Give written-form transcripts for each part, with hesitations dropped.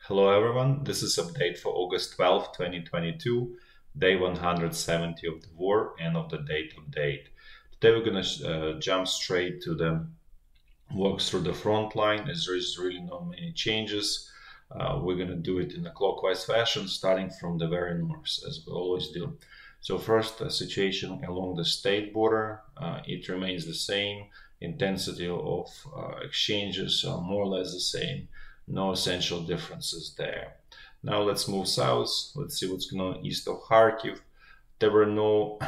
Hello everyone, this is update for August 12, 2022, day 170 of the war and of the date update. Today we're going to jump straight to the walk through the front line as there is really not many changes. We're going to do it in a clockwise fashion starting from the very north as we always do. So first, the situation along the state border, it remains the same. Intensity of exchanges are more or less the same. No essential differences there. Now let's move south. Let's see what's going on east of Kharkiv. There were no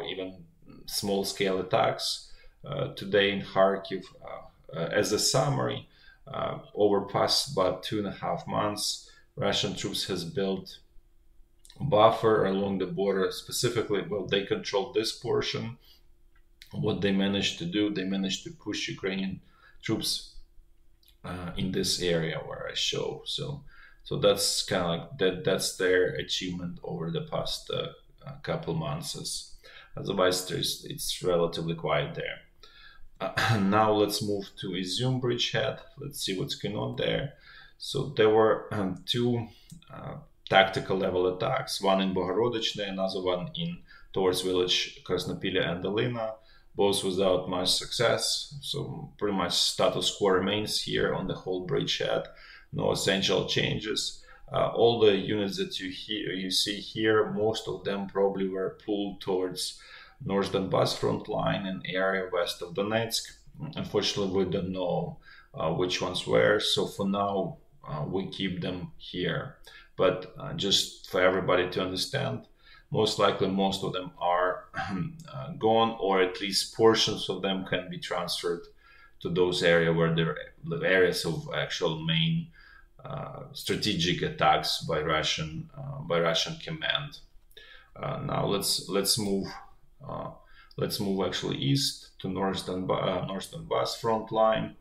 even small-scale attacks today in Kharkiv. As a summary, over past about 2.5 months, Russian troops has built buffer along the border. Specifically, well, they controlled this portion. What they managed to do, they managed to push Ukrainian troops in this area where I show. So that's kind of like that. That's their achievement over the past couple months. Otherwise, it's relatively quiet there. Now let's move to Izyum bridgehead. Let's see what's going on there. So there were two tactical level attacks. One in Bogorodichne, another one in towards village Krasnopilya and Dolina. Both without much success, so pretty much status quo remains here on the whole bridgehead. No essential changes. All the units that you see here, most of them probably were pulled towards North Donbas front line and area west of Donetsk. Unfortunately, we don't know which ones were, so for now we keep them here. But just for everybody to understand, most likely most of them are gone, or at least portions of them can be transferred to those areas where there are areas of actual main strategic attacks by Russian command. Now let's move actually east to North Donbas front line.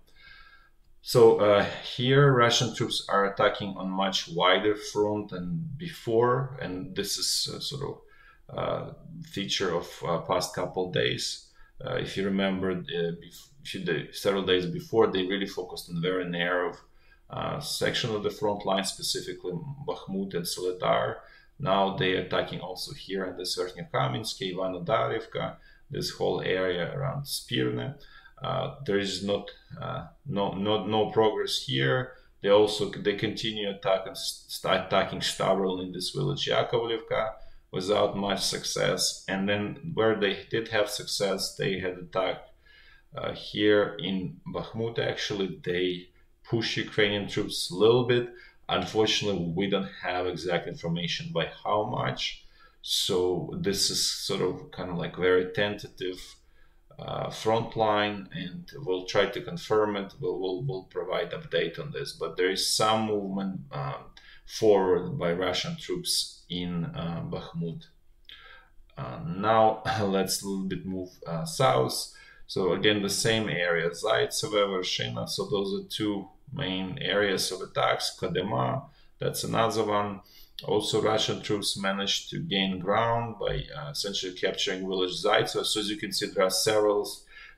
So here Russian troops are attacking on much wider front than before, and this is sort of feature of past couple days. If you remember, several days before, they really focused on very narrow section of the front line, specifically Bahmut and Vugledar. Now they are attacking also here in the Verkhnekamensk, Ivano-Darivka, this whole area around Spirne. There is no progress here. They continue attacking stubbornly in this village Yakovlivka without much success. And then where they did have success, they had attacked here in Bahmut. Actually, they push Ukrainian troops a little bit. Unfortunately, we don't have exact information by how much. So this is sort of kind of like very tentative front line, and we'll try to confirm it. We'll provide update on this, but there is some movement forward by Russian troops in Bahmut. Now let's a little bit move south. So again, the same area, Zaytsevo, Vershina. So those are two main areas of attacks. Kadema, that's another one. Also, Russian troops managed to gain ground by essentially capturing village Zaytsevo. So as you can see, there are several.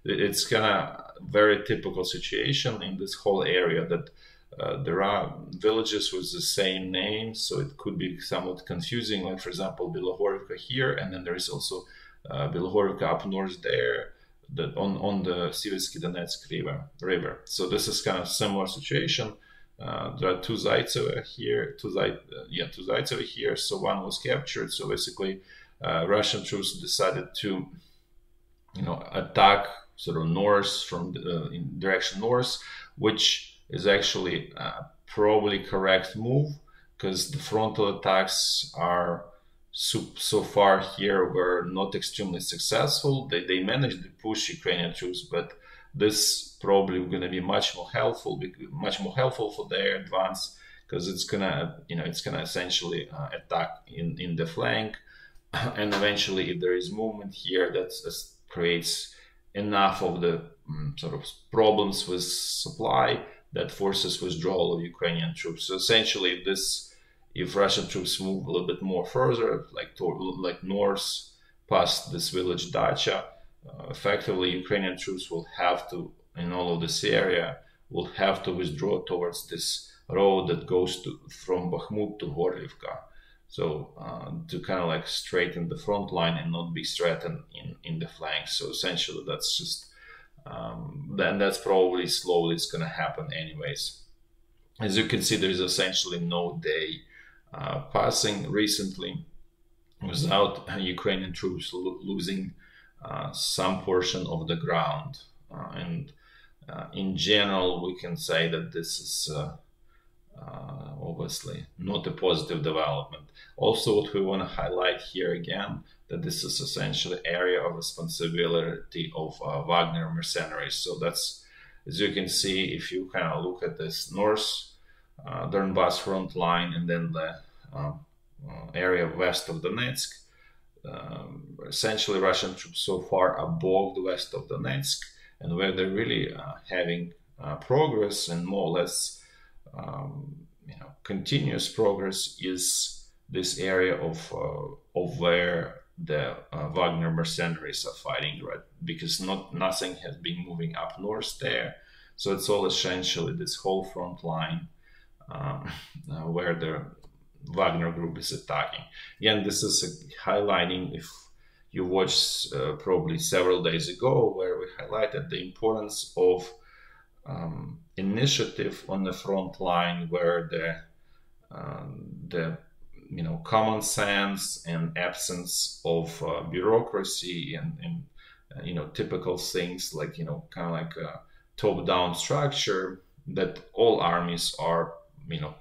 It's kind of very typical situation in this whole area that there are villages with the same name, so it could be somewhat confusing. Like, for example, Gorlivka here, and then there is also Gorlivka up north there, on the Siversky Donetsk river. So this is kind of similar situation. There are two Zaytsevo here, two Zaytsevo here. So one was captured. So basically, Russian troops decided to, attack sort of north from in direction north, which is actually probably correct move, because the frontal attacks are so far here were not extremely successful. They managed to push Ukrainian troops, but this probably going to be much more helpful for their advance, because it's gonna essentially attack in the flank, and eventually, if there is movement here, that creates enough of the sort of problems with supply that forces withdrawal of Ukrainian troops. So essentially, if Russian troops move a little bit more further, like north past this village Dacha, effectively Ukrainian troops will have to, in all of this area, will have to withdraw towards this road that goes from Bahmut to Gorlivka. So to kind of like straighten the front line and not be threatened in the flanks. So essentially that's just, then that's probably slowly it's going to happen anyways. As you can see, there's essentially no day passing recently without Ukrainian troops losing some portion of the ground. And in general, we can say that this is obviously not a positive development. Also, what we want to highlight here again, that this is essentially area of responsibility of Wagner mercenaries. So that's, as you can see, if you kind of look at this North Donbas front line and then the area west of Donetsk, essentially Russian troops so far are bogged west of Donetsk, and where they're really having progress and more or less continuous progress is this area of where the Wagner mercenaries are fighting, right? Because nothing has been moving up north there, so it's all essentially this whole front line where the Wagner group is attacking. Again, this is highlighting, if you watched probably several days ago, where we highlighted the importance of initiative on the front line, where the common sense and absence of bureaucracy and typical things like kind of like a top-down structure that all armies are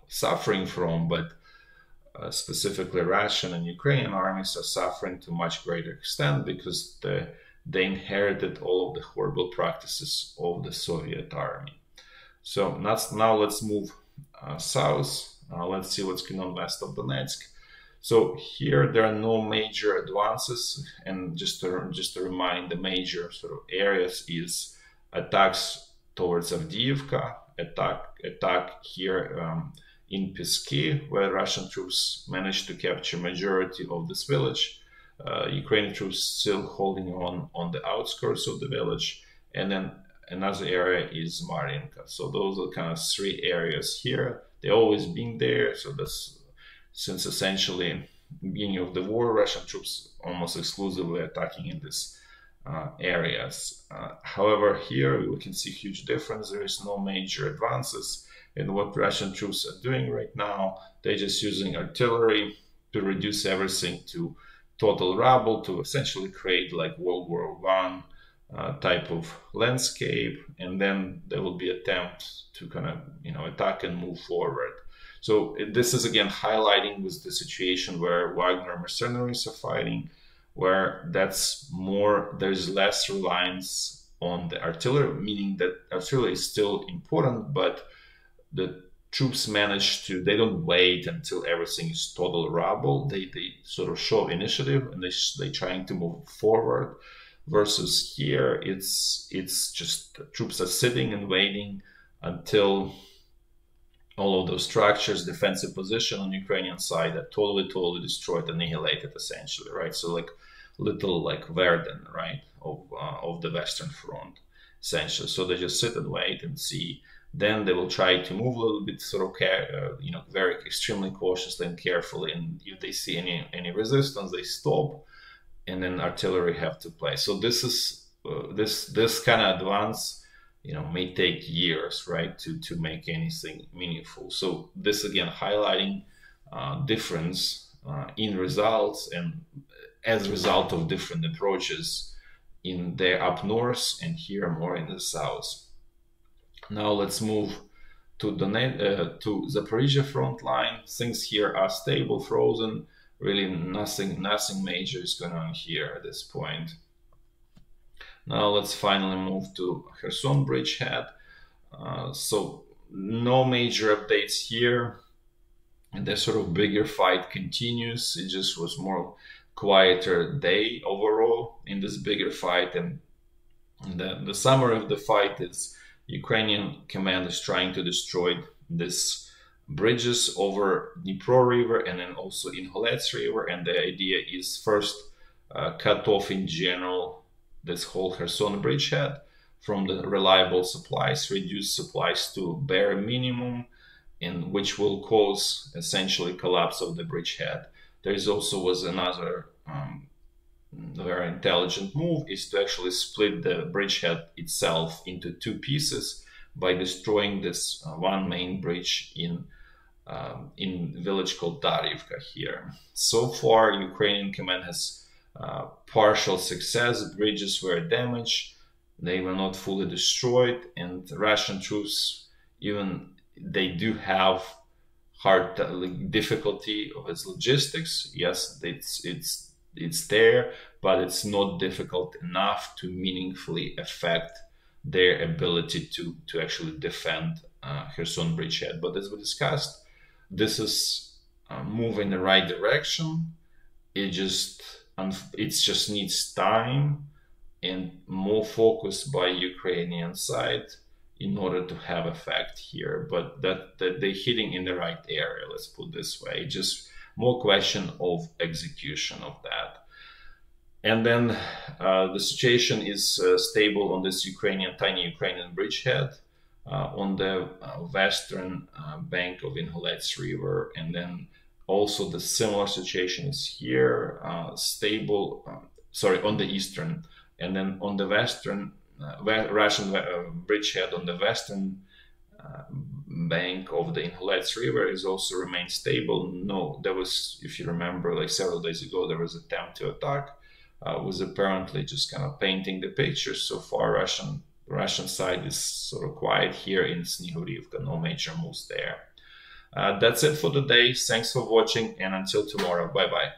suffering from, but specifically Russian and Ukrainian armies are suffering to much greater extent because they inherited all of the horrible practices of the Soviet army. So now let's move south. Let's see what's going on west of Donetsk. So here there are no major advances, and just to remind, the major sort of areas is attacks towards Avdiivka, attack here in Peski, where Russian troops managed to capture majority of this village. Ukrainian troops still holding on the outskirts of the village, and then another area is Mariinka. So those are kind of three areas here. They've always been there. So that's since essentially beginning of the war, Russian troops almost exclusively attacking in these areas. However, here we can see huge difference. There is no major advances in what Russian troops are doing right now. They're just using artillery to reduce everything to total rubble, to essentially create like World War I type of landscape, and then there will be attempt to kind of attack and move forward. So this is again highlighting with the situation where Wagner mercenaries are fighting, where there's less reliance on the artillery, meaning that artillery is still important, but the troops they don't wait until everything is total rubble. They sort of show initiative and they trying to move forward. Versus here, it's just troops are sitting and waiting until all of those structures, defensive position on Ukrainian side are totally destroyed, annihilated, essentially, right? So like little like Verdun, right, of the Western Front, essentially. So they just sit and wait and see. Then they will try to move a little bit, sort of very extremely cautiously and carefully. And if they see any resistance, they stop, and then artillery have to play. So this is this kind of advance, may take years, right, to make anything meaningful. So this again highlighting difference in results and as a result of different approaches in the up north and here more in the south. Now let's move to Zaporizhia front line. Things here are stable, frozen. Really nothing major is going on here at this point. Now let's finally move to Kherson bridgehead. So no major updates here. And the sort of bigger fight continues. It just was more quieter day overall in this bigger fight. And the summary of the fight is Ukrainian command is trying to destroy this bridges over Dnipro River and then also in Holets River. And the idea is first cut off in general this whole Kherson bridgehead from the reliable supplies, reduce supplies to bare minimum, and which will cause essentially collapse of the bridgehead. There is also was another very intelligent move, is to actually split the bridgehead itself into two pieces by destroying this one main bridge in village called Darivka here. So far, Ukrainian command has partial success. Bridges were damaged, they were not fully destroyed, and Russian troops, even they do have hard difficulty of its logistics. Yes, it's there, but it's not difficult enough to meaningfully affect their ability to actually defend Kherson bridgehead. But as we discussed, this is moving in the right direction. It just needs time and more focus by Ukrainian side in order to have effect here. But that they're hitting in the right area, let's put this way. Just more question of execution of that. And then the situation is stable on this tiny Ukrainian bridgehead on the western bank of Inholets River. And then also the similar situation is here, stable, on the eastern. And then on the western, Russian bridgehead on the western bank of the Inholets River is also remained stable. No, there was, if you remember, like several days ago, there was an attempt to attack. Was apparently just kind of painting the picture. So far, Russian side is sort of quiet here in Snihurivka, no major moves there. That's it for today. Thanks for watching, and until tomorrow, bye-bye.